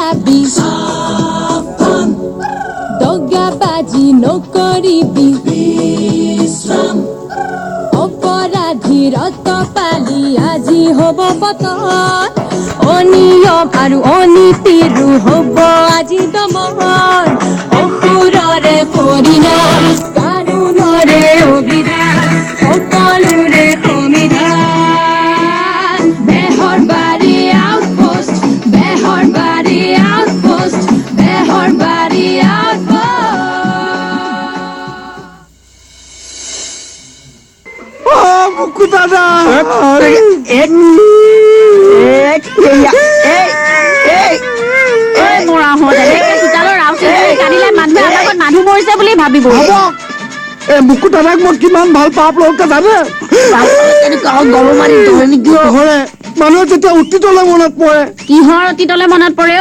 যাবি দগাবাজি নকৰিবি অপৰাধীৰ পালি আজি হ'ব পতন অনিয়ম আৰু অনীতিৰো হ'ব আজি দমন অসুৰৰে পৰিণাম কানুনৰে অভিধান সকলোৰে সমিধান বেহৰবাৰী আউটপোষ্ট বেহৰবাৰী আউটপোষ্ট বেহৰবাৰী মুকু দাদা মানুহ মৰিছে বুলি ভাবিব মুকু দাদাক মই কিমান ভাল পাওঁ আপোনালোকে জানে মানুহে যেতিয়া অতীতলৈ মনত পৰে কিহৰ অতীতলৈ মনত পৰে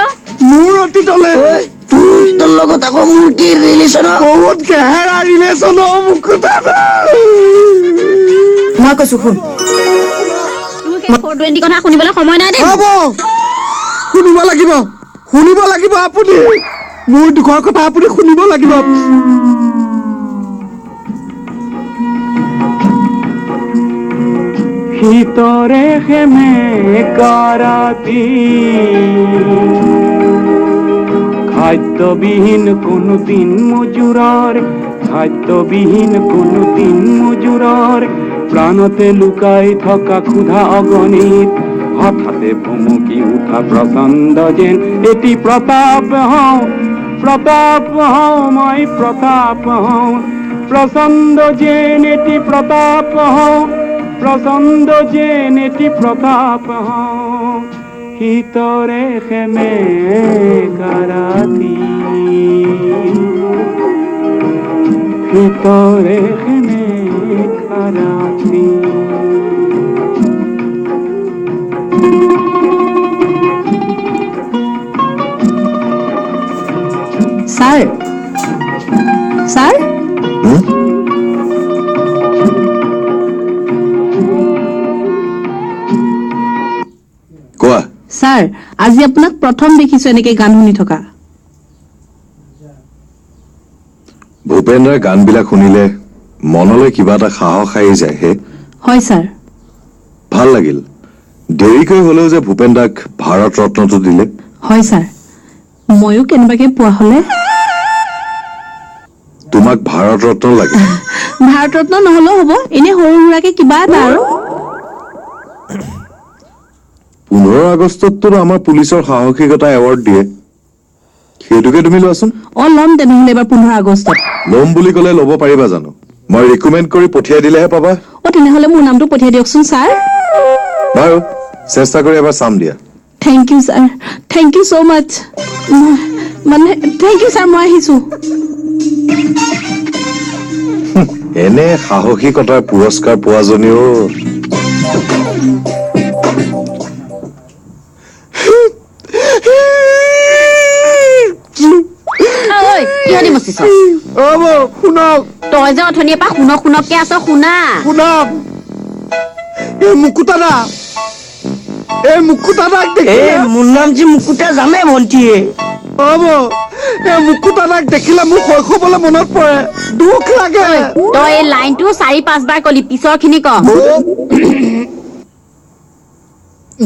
মোৰ অতীতলৈ তোৰ লগত আকৌ মোৰ কি ৰিলেশ্যন বহুত গেহেৰা ৰিলেশ্যন মুকু দাদা মই কৈছো শুন 420 কথা শুনিবলৈ সময় নাই দেই হ'ব শুনিব লাগিব আপুনি মোৰ দুখৰ কথা আপুনি শুনিব লাগিব ভিতৰে হেমে কাৰাতি খাদ্যবিহীন কোনোদিন মজুৰৰ প্ৰাণতে লুকাই থকা ক্ষুধা অগণিত হঠাতে ভুমুকি উঠা প্ৰচণ্ড যেন এটি প্ৰতাপ হওঁ মই প্ৰতাপ হওঁ প্ৰচণ্ড যেন এটি প্ৰতাপ হওঁ ভিতৰে খেমে কাৰাতি ছাৰ কোৱা ছাৰ আজি আপোনাক প্ৰথম দেখিছো এনেকে গান শুনি থকা ভূপেন্দ্ৰৰ গানবিলাক শুনিলে মনলৈ কিবা এটা সাহস আহি যায় হে হয় ছাৰ ভাল লাগিল দেৰিকৈ হলেও যে ভূপেন্দ্ৰক ভাৰত ৰত্নটো দিলে হয় ছাৰ ময়ো কেনেবাকে পোৱা হলে তোমাক ভাৰত ৰত্ন লাগে ভাৰত ৰত্ন নহলেও হ'ব এনে সৰু সুৰাকে কিবা এটা আৰু 15 আগষ্টততো আমাৰ পুলিচৰ সাহসিকতা এৱাৰ্ড দিয়ে সেইটোকে তুমি লোৱাচোন ল'ম তেনেহ'লে এবাৰ 15 আগষ্টত ল'ম বুলি ক'লে ল'ব পাৰিবা জানো মই ৰিকমেণ্ড কৰি পঠিয়াই দিলেহে পাবা তেনেহ'লে মোৰ নামটো পঠিয়াই দিয়কচোন ছাৰ বাৰু চেষ্টা কৰি এবাৰ চাম দিয়া thank you sir thank you so' much thank you sir মই আহিছো এনে সাহসিকতাৰ পুৰস্কাৰ পোৱাজনীও শুনক তই যে অথনিৰ পৰা শুনককে আছ শুনক মুকুতাদাক মোৰ নাম যে মুকুতা জানে ভণ্টিয়ে মুকুতাদাক দেখিলে মোৰ শৈশৱলৈ মনত পৰে দুখ লাগে তই এই লাইনটো 4-5 বাৰ কলি পিছৰ খিনি ক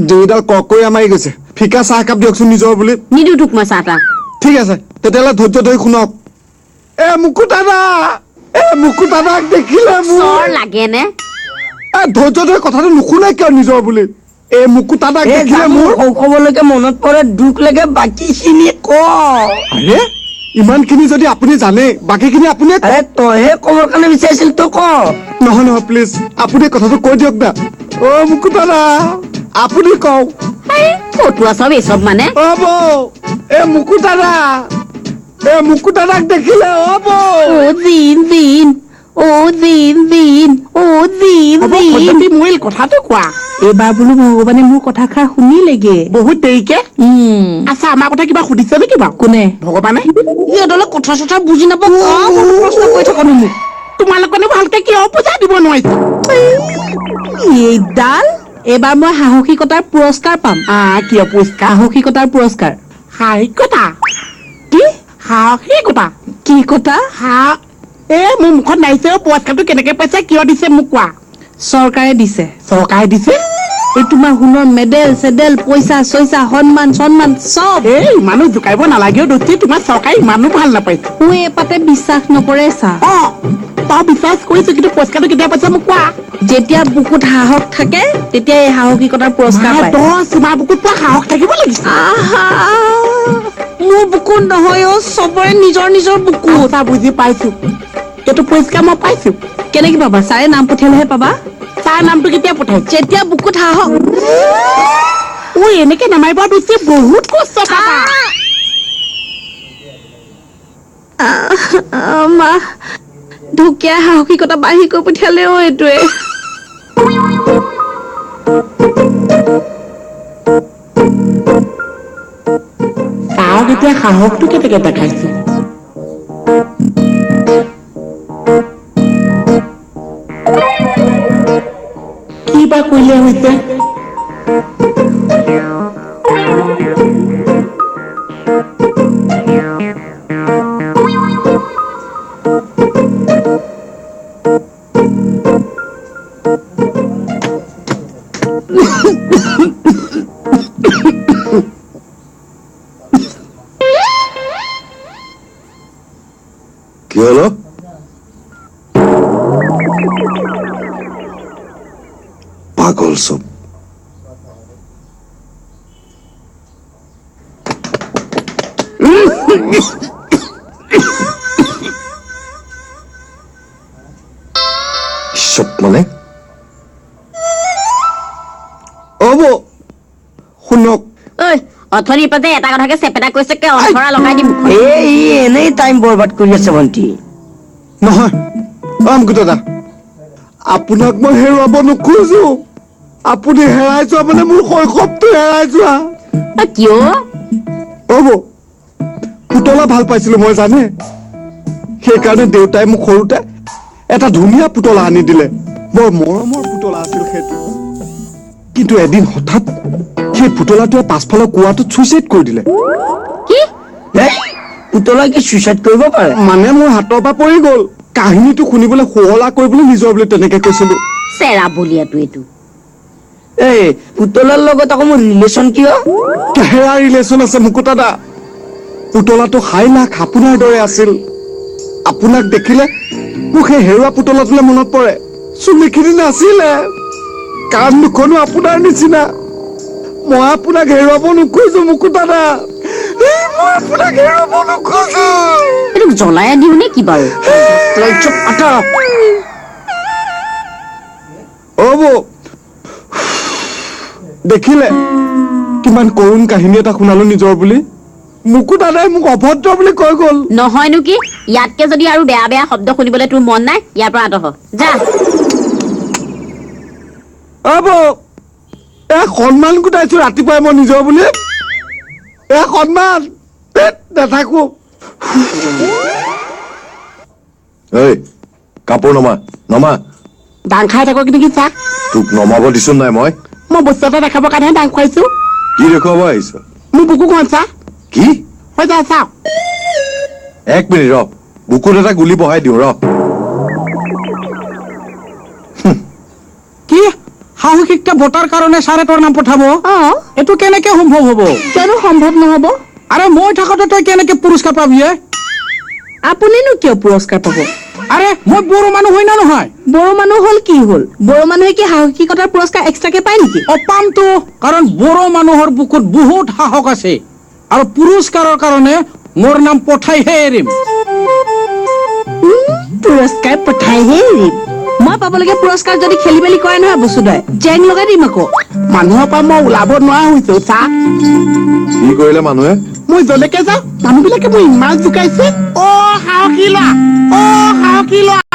দুইডাল ককৰি আমাৰি গৈছে ফিকা চাহ একাপ দিয়কচোন নিজৰ বুলি নিদু তোক মই চাহ তাহ ঠিক আছে তেতিয়াহ'লে ধৈৰ্য ধৰি শুনক মুকুতাদাক দেখিলে চৰ লাগে নে ধৈৰ্য ধৰি কথাটো নুশুনে কিয় নিজৰ বুলি মুকুতাদাক দেখিলে মোৰ শৈশৱলৈকে মনত পৰে দুখ লাগে বাকীখিনি ক আৰে ইমানখিনি যদি আপুনি জানে বাকীখিনি আপুনি তইহে ক'বৰ কাৰণে বিচাৰিছিল তই ক নহয় প্লিজ আপুনি কথাটো কৈ দিয়ক না মুকুতাদা আপুনি কওক ফটোৱা চব এই চব মানে মুকুতাদাক দেখিলে কথাটো কোৱা এইবাৰ বোলো ভগৱানে মোৰ কথাষাৰ শুনিলেগে বহুত দেৰিকে আচ্ছা আমাৰ কথা কিবা সুধিছে নেকি বাৰু কোনে ভগৱানে ইহঁতলৈ কথা চথা বুজি নাপাওঁ প্ৰশ্ন কৰি থাকনো মোক তোমালোকে ভালকে কিয় পূজা দিব নোৱাৰিছা এইডাল এইবাৰ মই সাহসিকতাৰ পুৰস্কাৰ পাম কিয় পুৰস্কাৰ সাহসিকতাৰ পুৰস্কাৰ সাহসিকতা কি সাহসিকতা কি কথা মোৰ মুখত নাইছে পুৰস্কাৰটো কেনেকে পাইছে কিয় দিছে মোক কোৱা চৰকাৰে দিছে চৰকাৰে দিছে এই তোমাৰ সোণৰ মেডেল চেডেল পইচা চইচা সন্মান সন্মান চব ইমানো জোকাৰিব নালাগেও দোষী তোমাৰ চৰকাৰে ইমানো ভাল নাপাইছে মোৰ এপাতে বিশ্বাস নকৰে চা তই বিশ্বাস কৰিছো কিন্তু পুৰস্কাৰটো কেতিয়া পাইছে মোক কোৱা যেতিয়া বুকুত সাহস থাকে তেতিয়া এই সাহসিকতাৰ পুৰস্কাৰ পায় তোমাৰ বুকুত পোৱা সাহস থাকিব লাগিছে মোৰ বুকুত নহয় চবৰে নিজৰ নিজৰ বুকুত বুজি পাইছো এইটো পুৰস্কাৰ মই পাইছো কেনেকে পাবা ছাৰে নাম পঠিয়ালেহে পাবা তাৰ নামটো কেতিয়া পঠাইছে যেতিয়া বুকুত সাহস এনেকে নামাৰিব দিছে বহুত কষ্ট পাবা মা ঢুকীয়া সাহসিকতা বাঢ়ি কৈ পঠিয়ালে এইটোৱে চাওক এতিয়া সাহসটো কেনেকে দেখাইছো কি বা কৰিলে হৈছে কি হলো পাগল সব সব মানে অব শুনক অথনিৰ পৰা এটা কথাকে চেপেটা কৈছে অন্ধৰা লগাই দিম এনেই টাইম বৰবাদ কৰি আছে ভণ্টি নহয় দাদা আপোনাক মই হেৰুৱাব নোখোজো আপুনি হেৰাই যোৱা মানে মোৰ শৈশৱটো হেৰাই যোৱা কিয় হ'ব পুতলা ভাল পাইছিলো মই জানে সেইকাৰণে দেউতাই মোক সৰুতে এটা ধুনীয়া পুতলা আনি দিলে বৰ মৰমৰ পুতলা আছিল সেইটো কিন্তু এদিন হঠাৎ সেই পুতলাটোৱে পাছফালৰ কুৱাটোত ছুইচাইড কৰি দিলে পুতলা কি ছুইচাইড কৰিব পাৰে মানে মোৰ হাতৰ পৰা পৰি গ'ল কাহিনীটো শুনিবলৈ শুৱলা কৰিবলৈ নিজৰ বুলি তেনেকে কৈছিলো চেৰা বলিয়াটো এইটো এই পুতলাৰ লগত আকৌ মোৰ ৰিলেশ্যন কিয় কেহেৰা ৰিলেশ্যন আছে মুকুতা দা পুতলাটো হাইলাখ আপোনাৰ দৰে আছিল আপোনাক দেখিলে মোক সেই হেৰুৱা পুতলাটোলৈ মনত পৰে চুলিখিনি নাছিলে কাণ দুখনো আপোনাৰ নিচিনা মই আপোনাক হেৰুৱাব নোখোজো মুকুতা দা মই আপোনাক হেৰুৱাব নোখোজো এইটোক জ্বলাই দিও নে কি বাৰু দেখিলে কিমান কৰুণ কাহিনী এটা শুনালো নিজৰ বুলি মুকুতা দাই মোক অভদ্ৰ বুলি কৈ গ'ল নহয়নো কি ইয়াতকে যদি আৰু বেয়া বেয়া শব্দ শুনিবলৈ তোৰ মন নাই ইয়াৰ পৰা আঁতৰ হ যা সন্মান গোটাইছো ৰাতিপুৱাই মই নিজৰ বুলি সন্মান নাথাকো কাপোৰ নমা ডাং খাই থাকক নেকি চা তোক নমাব দিছো নাই মই বস্তু এটা দেখাবৰ কাৰণেহে ডাং খুৱাইছো কি দেখুৱাব আহিছ মোৰ বুকুখন চা কি হৈ যা চাওক 1 মিনিট ৰ বুকুত এটা গুলি বহাই দিওঁ ৰ কি সাহসিকতা ভোটাৰ কাৰণে ছাৰে তোৰ নাম পঠাব এইটো কেনেকে সম্ভৱ হ'ব কিয়নো সম্ভৱ নহব আৰে মই থাকোতে তই কেনেকে পুৰস্কাৰ পাবি আপুনিনো কিয় পুৰস্কাৰ পাব আৰে মই বড়ো মানুহ হয় না নহয় বড়ো মানুহ হল কি হল বড়ো মানুহে কি সাহসিকতাৰ পুৰস্কাৰ এক্সট্ৰাকে পায় নেকি পামতো কাৰণ বড়ো মানুহৰ বুকুত বহুত সাহস আছে আৰু পুৰস্কাৰৰ কাৰণে মোৰ নাম পঠাইহে এৰিম পুৰস্কাৰ পঠাইহে এৰিম মই পাবলগীয়া পুৰস্কাৰ যদি খেলি মেলি কৰে নহয় বসুদাই জেং লগাই দিম আকৌ মানুহৰ পৰা মই ওলাব নোৱাৰা হৈছো চা কি কৰিলে মানুহে মই যলৈকে যাওঁ মানুহবিলাকে মোক ইমান জোকাইছে সাহসী লোৱা